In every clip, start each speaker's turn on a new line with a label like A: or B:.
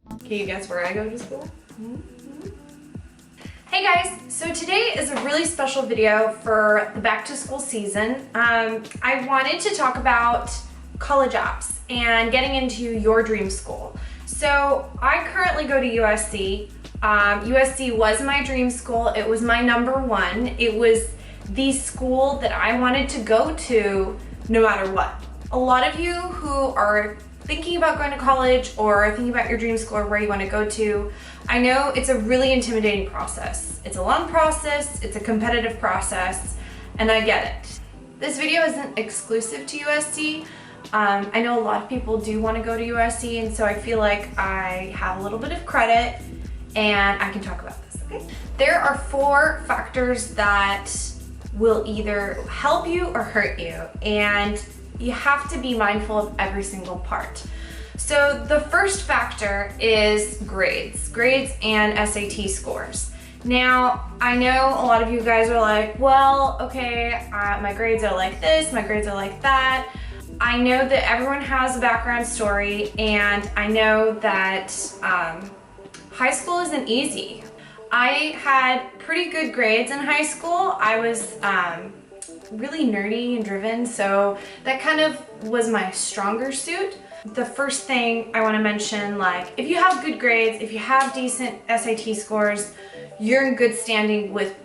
A: Can you guess where I go to school?
B: Hey guys, so today is a really special video for the back to school season. I wanted to talk about college apps and getting into your dream school. So I currently go to USC. USC was my dream school. It was my #1. It was the school that I wanted to go to no matter what. A lot of you who are thinking about going to college or thinking about your dream school or where you want to go to, I know it's a really intimidating process. It's a long process, it's a competitive process, and I get it. This video isn't exclusive to USC. I know a lot of people do want to go to USC, and so I feel like I have a little bit of credit and I can talk about this, okay? There are 4 factors that will either help you or hurt you, and you have to be mindful of every single part. So the first factor is grades and SAT scores. Now, I know a lot of you guys are like, well, okay, my grades are like this, my grades are like that. I know that everyone has a background story, and I know that high school isn't easy. I had pretty good grades in high school. I was really nerdy and driven, so that kind of was my stronger suit. The first thing I want to mention, like, if you have good grades, if you have decent SAT scores, you're in good standing with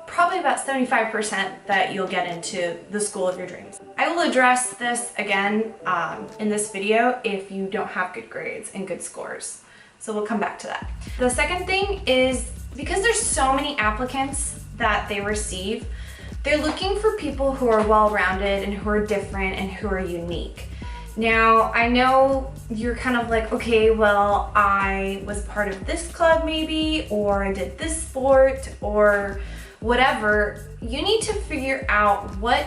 B: probably about 75% that you'll get into the school of your dreams. I will address this again in this video if you don't have good grades and good scores. So we'll come back to that. The second thing is, because there's so many applicants that they receive, they're looking for people who are well-rounded and who are different and who are unique. Now, I know you're kind of like, okay, well, I was part of this club maybe, or I did this sport, or whatever. You need to figure out what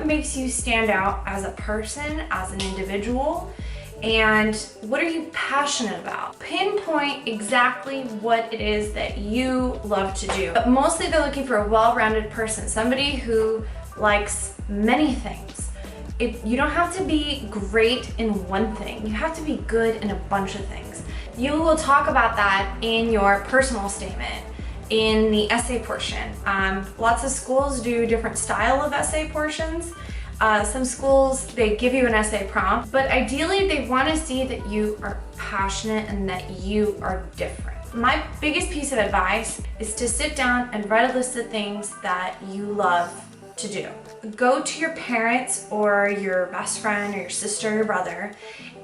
B: makes you stand out as a person, as an individual, and what are you passionate about? Pinpoint exactly what it is that you love to do. But mostly they're looking for a well-rounded person, somebody who likes many things. You don't have to be great in one thing. You have to be good in a bunch of things. You will talk about that in your personal statement, in the essay portion. Lots of schools do different style of essay portions. Some schools, they give you an essay prompt, but ideally they want to see that you are passionate and that you are different. My biggest piece of advice is to sit down and write a list of things that you love to do. Go to your parents or your best friend or your sister or your brother,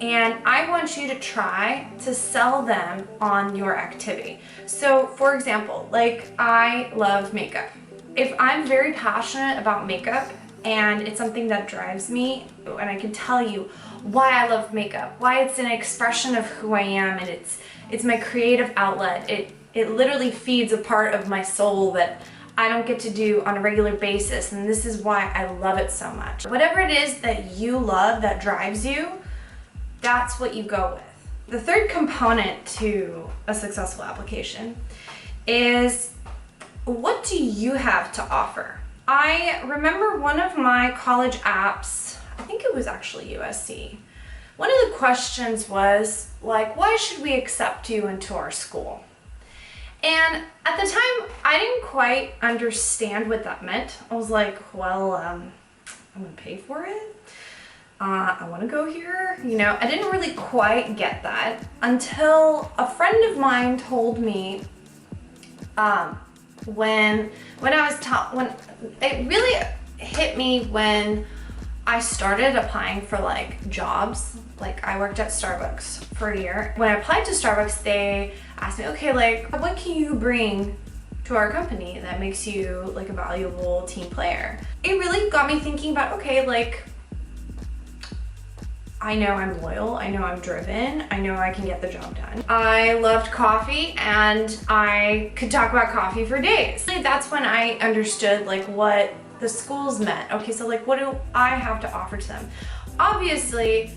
B: and I want you to try to sell them on your activity. So for example, like, I love makeup. If I'm very passionate about makeup and it's something that drives me, and I can tell you why I love makeup, why it's an expression of who I am, and it's my creative outlet. It literally feeds a part of my soul that I don't get to do on a regular basis, and this is why I love it so much. Whatever it is that you love that drives you, that's what you go with. The third component to a successful application is, what do you have to offer? I remember one of my college apps, I think it was actually USC, one of the questions was like, why should we accept you into our school? And at the time, I didn't quite understand what that meant. I was like, well, I'm gonna pay for it. I wanna go here. You know, I didn't really quite get that until a friend of mine told me when it really hit me when I started applying for like jobs. Like, I worked at Starbucks for a year. When I applied to Starbucks, they asked me, okay, like, what can you bring to our company that makes you like a valuable team player? It really got me thinking about, okay, like, I know I'm loyal, I know I'm driven, I know I can get the job done. I loved coffee, and I could talk about coffee for days. That's when I understood like what the schools meant. Okay, so like, what do I have to offer to them? Obviously,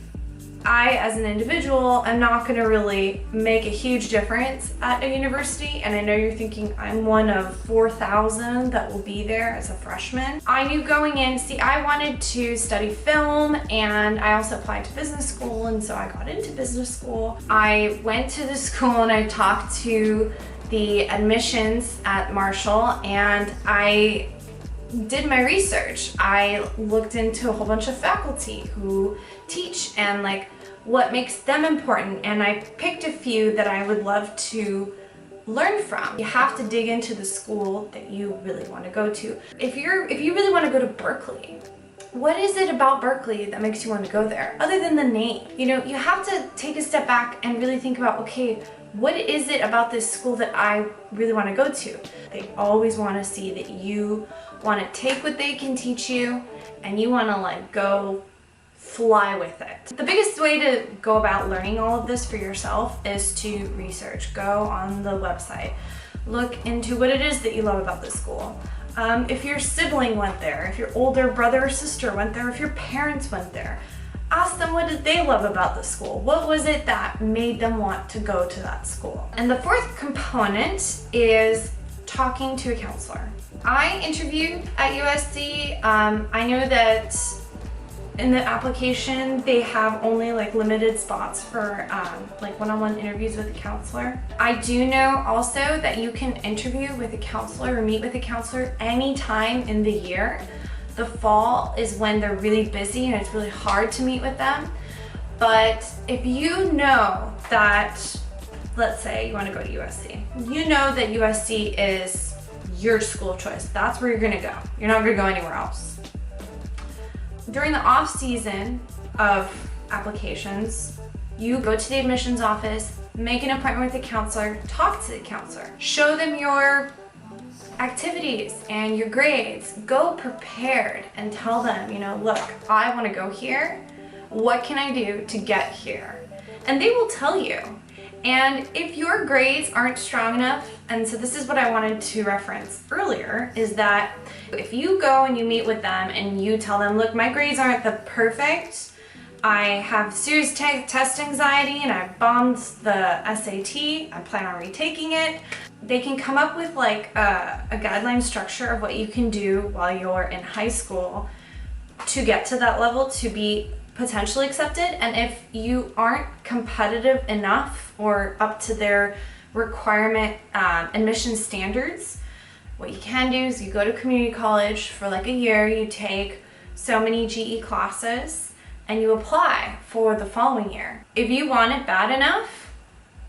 B: I, as an individual, am not going to really make a huge difference at a university, and I know you're thinking I'm one of 4,000 that will be there as a freshman. I knew going in, I wanted to study film, and I also applied to business school, and so I got into business school. I went to the school and I talked to the admissions at Marshall, and I did my research. I looked into a whole bunch of faculty who teach and like what makes them important, and I picked a few that I would love to learn from. You have to dig into the school that you really want to go to. If you really want to go to Berkeley, what is it about Berkeley that makes you want to go there other than the name? You know, you have to take a step back and really think about, okay, what is it about this school that I really want to go to? They always want to see that you want to take what they can teach you and you want to like go fly with it. The biggest way to go about learning all of this for yourself is to research. Go on the website, look into what it is that you love about this school. If your sibling went there, if your older brother or sister went there, if your parents went there, ask them what did they love about the school? What was it that made them want to go to that school? And the fourth component is talking to a counselor. I interviewed at USC. I know that in the application they have only like limited spots for like one-on-one interviews with a counselor. I do know also that you can interview with a counselor or meet with a counselor anytime in the year. The fall is when they're really busy and it's really hard to meet with them. But if you know that, let's say you want to go to USC, you know that USC is your school of choice. That's where you're going to go. You're not going to go anywhere else. During the off season of applications, you go to the admissions office, make an appointment with the counselor, talk to the counselor, show them your activities and your grades. Go prepared and tell them, you know, look, I want to go here. What can I do to get here? And they will tell you. And if your grades aren't strong enough, and so this is what I wanted to reference earlier, is that if you go and you meet with them and you tell them, look, my grades aren't the perfect, I have serious test anxiety and I bombed the SAT, I plan on retaking it, they can come up with like a guideline structure of what you can do while you're in high school to get to that level to be potentially accepted. And if you aren't competitive enough or up to their requirement admission standards, what you can do is you go to community college for like a year, you take so many GE classes, and you apply for the following year. If you want it bad enough,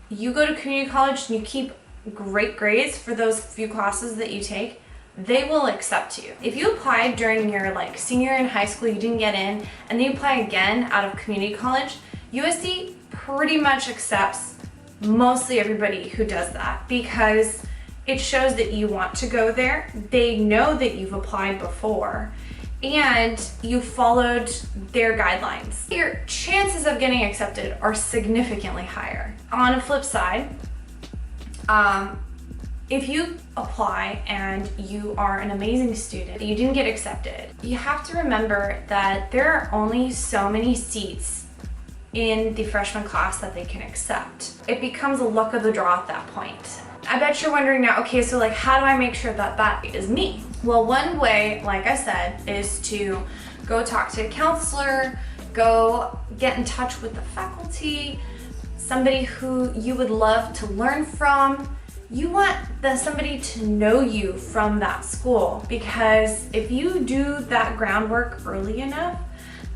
B: you go to community college and you keep great grades for those few classes that you take, they will accept you. If you applied during your like senior in high school, you didn't get in, and then you apply again out of community college, USC pretty much accepts mostly everybody who does that because it shows that you want to go there. They know that you've applied before and you followed their guidelines. Your chances of getting accepted are significantly higher. On a flip side, if you apply and you are an amazing student, you didn't get accepted, you have to remember that there are only so many seats in the freshman class that they can accept. It becomes a luck of the draw at that point. I bet you're wondering now, okay, so like how do I make sure that that is me? Well, one way, like I said, is to go talk to a counselor, go get in touch with the faculty, somebody who you would love to learn from. You want somebody to know you from that school, because if you do that groundwork early enough,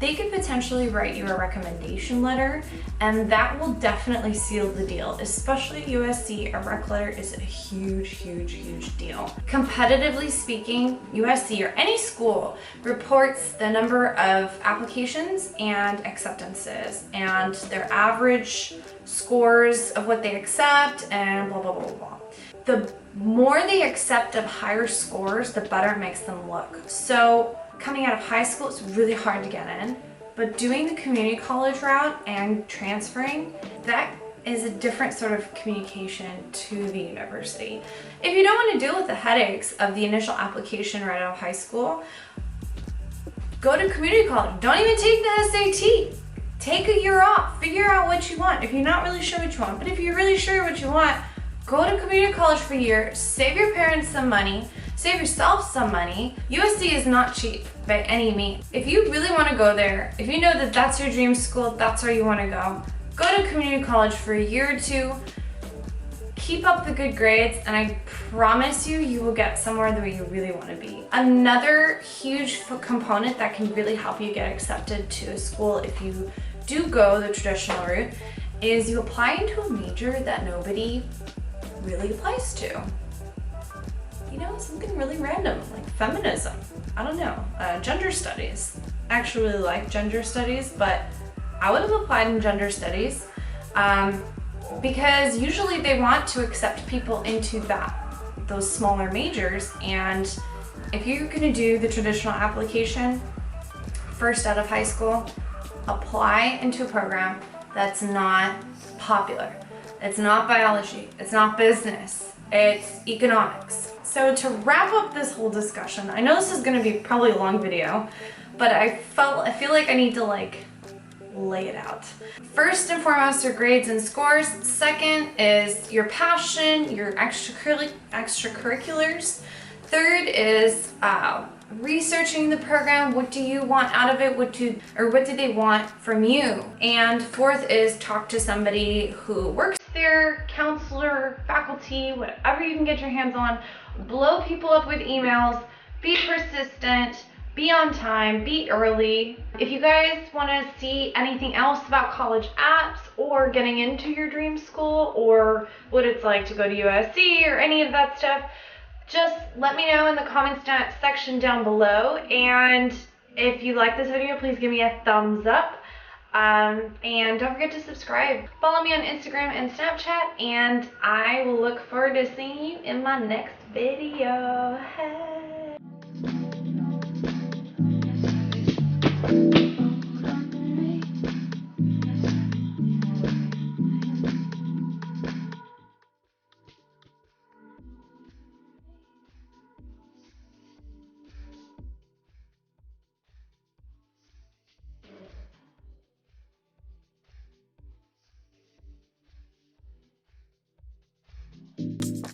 B: they could potentially write you a recommendation letter, and that will definitely seal the deal. Especially at USC, a rec letter is a huge, huge, huge deal. Competitively speaking, USC or any school reports the number of applications and acceptances and their average scores of what they accept and blah, blah, blah, blah. The more they accept of higher scores, the better it makes them look. So coming out of high school, it's really hard to get in, but doing the community college route and transferring, that is a different sort of communication to the university. If you don't want to deal with the headaches of the initial application right out of high school, go to community college. Don't even take the SAT. take a year off, figure out what you want. If you're not really sure what you want, but if you're really sure what you want, go to community college for a year, save your parents some money, save yourself some money. USC is not cheap by any means. If you really want to go there, if you know that that's your dream school, that's where you want to go to community college for a year or two, keep up the good grades, and I promise you, you will get somewhere where you really want to be. Another huge component that can really help you get accepted to a school if you do go the traditional route is you apply into a major that nobody really applies to. You know, something really random, like feminism. I don't know, gender studies. I actually really like gender studies, but I would have applied in gender studies because usually they want to accept people into those smaller majors, and if you're gonna do the traditional application first out of high school, apply into a program that's not popular. It's not biology, it's not business, it's economics. So to wrap up this whole discussion, I know this is gonna be probably a long video, but I feel like I need to lay it out. First and foremost are grades and scores. Second is your passion, your extracurriculars. Third is researching the program. What do you want out of it? What do they want from you? And fourth is talk to somebody who works there, counselor, faculty, whatever you can get your hands on. Blow people up with emails, be persistent, be on time, be early. If you guys want to see anything else about college apps or getting into your dream school or what it's like to go to USC or any of that stuff, just let me know in the comments section down below. And if you like this video, please give me a thumbs up. And don't forget to subscribe. Follow me on Instagram and Snapchat, and I will look forward to seeing you in my next video. Hey.